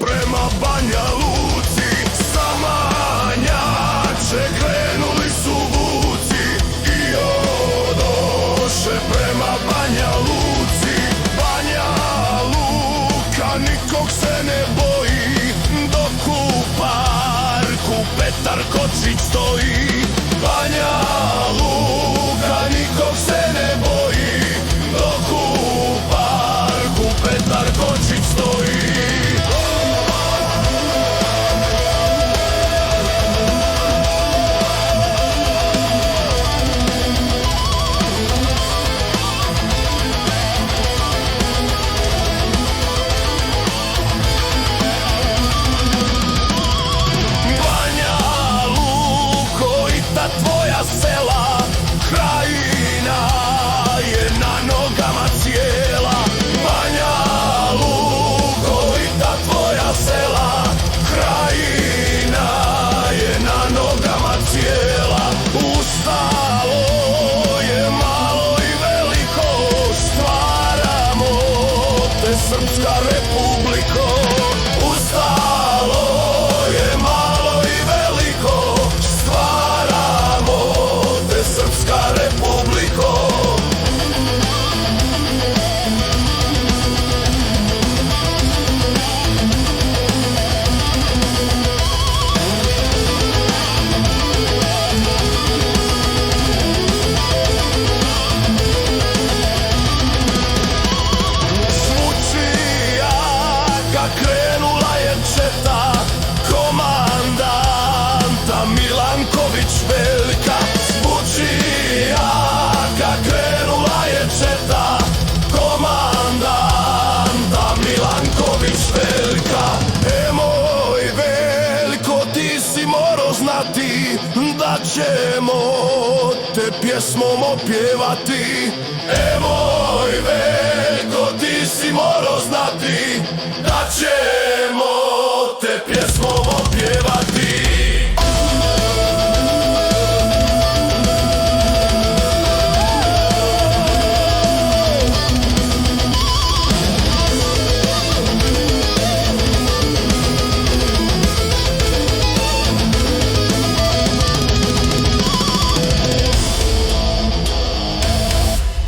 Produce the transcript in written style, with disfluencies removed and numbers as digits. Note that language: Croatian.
prema Banja Luci. Samanjače krenuli su vuci i odoše prema Banja Luci. Banja Luka nikog se ne boji, dok u parku Petar Kočić stoji. Banja Luka nikog se ne boji, dok u parku Petar Kočić stoji. Tvoja sela, krajina je na nogama cijela. Banja Luko i ta tvoja sela, krajina je na nogama cijela. Ustalo je malo i veliko, stvaramo te Srpska republiko. Ustalo je malo i veliko, Srpska republiko. Zvuči jaka, krenula je četa komandanta Milanković Veljka. Jaka, krenula je četa komandanta Milanković Veljka. Moj Veljko, ti si morao znati da ćemo te pjesmom opjevati. Moj Veljko, ti si morao znati da ćemo te pjesmom opjevati.